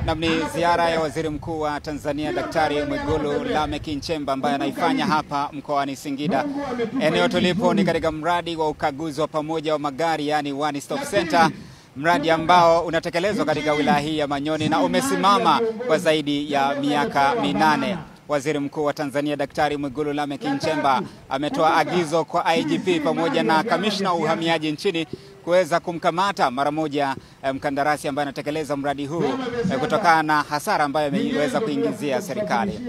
Na ni ziara ya Waziri Mkuu wa Tanzania Daktari Mwigulu Lameck Nchemba ambaye anaifanya hapa mkoani Singida. Eneo tulipo ni katika mradi wa ukaguzi wa pamoja wa magari, yani One Stop Center, mradi ambao unatekelezwa katika wilaya hii ya Manyoni na umesimama kwa zaidi ya miaka 8. Waziri Mkuu wa Tanzania Daktari Mwigulu Lameck Nchemba ametoa agizo kwa IGP pamoja na kamishna wa uhamiaji nchini kuweza kumkamata mara moja mkandarasi ambaye anatekeleza mradi huu kutokana na hasara ambayo ameweza kuingizia serikali.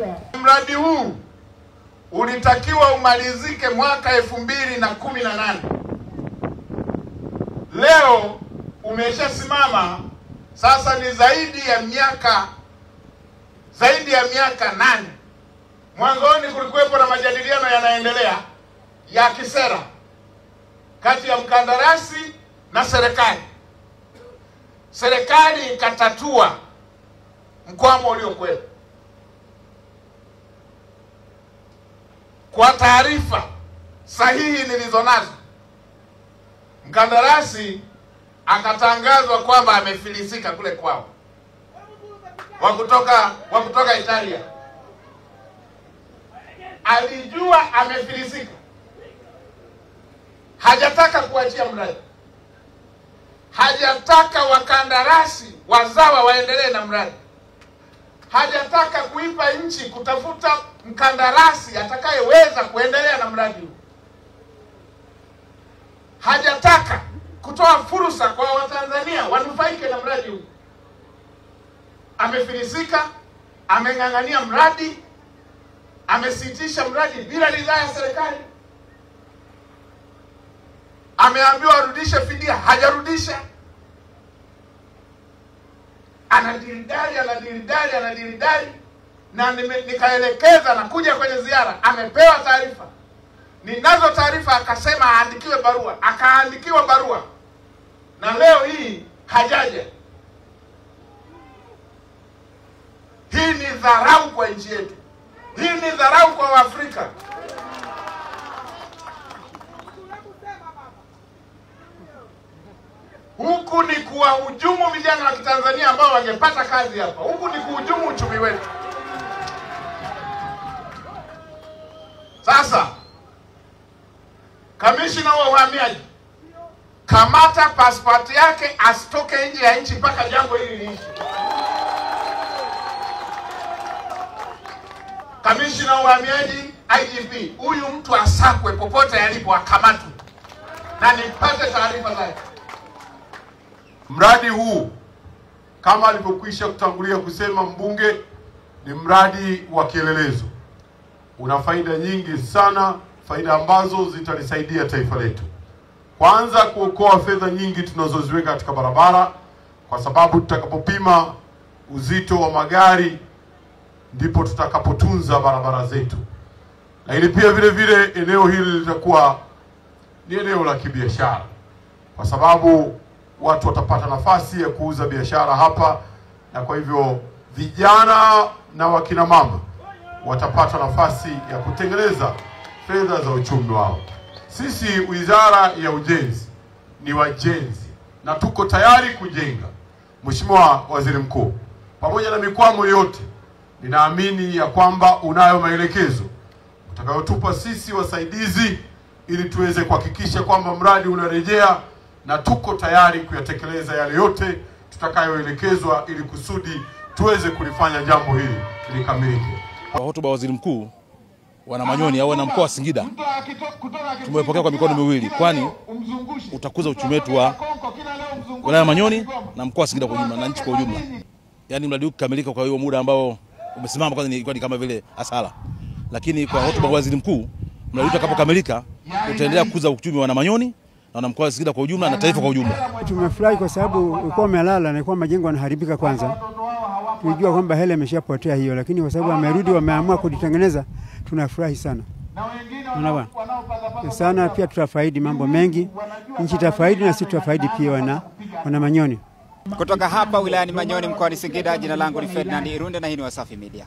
Mradi huu ulitakiwa umalizike mwaka 2018. Leo umeshasimama, sasa ni zaidi ya miaka 8. Mwanzoni kulikuwepo na majadiliano yanaendelea ya kisera kati ya mkandarasi na serikali. Serikali ikatatua mkwamo uliokuwepo. Kwa taarifa sahihi nilizonazo, mkandarasi akatangazwa kwamba amefilisika kule kwao, wa kutoka Italia. Alijua amefilisika, hajataka kuachia mradi, hajataka wakandarasi wazawa waendelee na mradi, hajataka kuipa nchi kutafuta mkandarasi atakayeweza kuendelea na mradi huu, hajataka kutoa fursa kwa Watanzania wanufaike na mradi huu. Amefilisika, ameng'ang'ania mradi, amesitisha mradi bila ridhaa ya serikali. Ameambiwa arudishe fidia, hajarudisha. Anadiridari na nikaelekeza na kuja kwenye ziara, amepewa taarifa. Ninazo taarifa, akasema aandikiwe barua, akaandikiwa barua, na leo hii hajaja. Hii ni dharau kwa nchi yetu. Hii ni dharau kwa Waafrika. Huku ni kuwahujumu vijana wa Kitanzania ambao wangepata kazi hapa. Huku ni kuhujumu uchumi wetu. Sasa, kamishna wa uhamiaji, kamata pasipoti yake, asitoke nje ya nchi mpaka jambo hili liishi. Kamishna wa uhamiaji, IGP, huyu mtu asakwe popote alipo, akamatwe na nipate taarifa zake. Mradi huu kama alivyokwisha kutangulia kusema mbunge, ni mradi wa kielelezo. Una faida nyingi sana, faida ambazo zitalisaidia taifa letu. Kwanza, kuokoa fedha nyingi tunazoziweka katika barabara, kwa sababu tutakapopima uzito wa magari ndipo tutakapotunza barabara zetu. Na ili pia vile vile eneo hili litakuwa ni eneo la kibiashara, kwa sababu watu watapata nafasi ya kuuza biashara hapa, na kwa hivyo vijana na wakina mama watapata nafasi ya kutengeneza fedha za uchumi wao. Sisi Wizara ya Ujenzi ni wajenzi na tuko tayari kujenga. Mheshimiwa Waziri Mkuu, pamoja na mikwamo yote, ninaamini ya kwamba unayo maelekezo utakayotupa sisi wasaidizi ili tuweze kuhakikisha kwamba mradi unarejea, na tuko tayari kuyatekeleza yale yote tutakayoelekezwa ili kusudi tuweze kulifanya jambo hili likamilike. Kwa hotuba ya Waziri Mkuu, wana Manyoni au na mkoa wa Singida tumepokea kwa mikono miwili, kwani utakuza uchumi wetu wa wilaya Manyoni na mkoa wa Singida kwa ujumla na nchi kwa ujumla. Yaani mradi huu kukamilika kwa hiyo muda ambao umesimama kwanza ilikuwa ni kama vile hasara. Lakini kwa hotuba ya Waziri Mkuu, mradi utakapokamilika utaendelea kukuza uchumi wa Manyoni na mkoa wa Singida kwa ujumla na taifa kwa ujumla. Tumefurahi kwa sababu ulikuwa umelala na ilikuwa majengo yanaharibika kwanza. Tulijua kwamba hela imeshapotea hiyo, lakini kwa sababu wamerudi wameamua kuditengeneza, tunafurahi sana. Unaona? Sana pia tutafaidi mambo mengi. Nchi itafaidi na sisi tutafaidi pia wana Manyoni. Kutoka hapa wilayani Manyoni mkoani Singida, jina langu ni Ferdinand Irunde na hii ni Wasafi Media.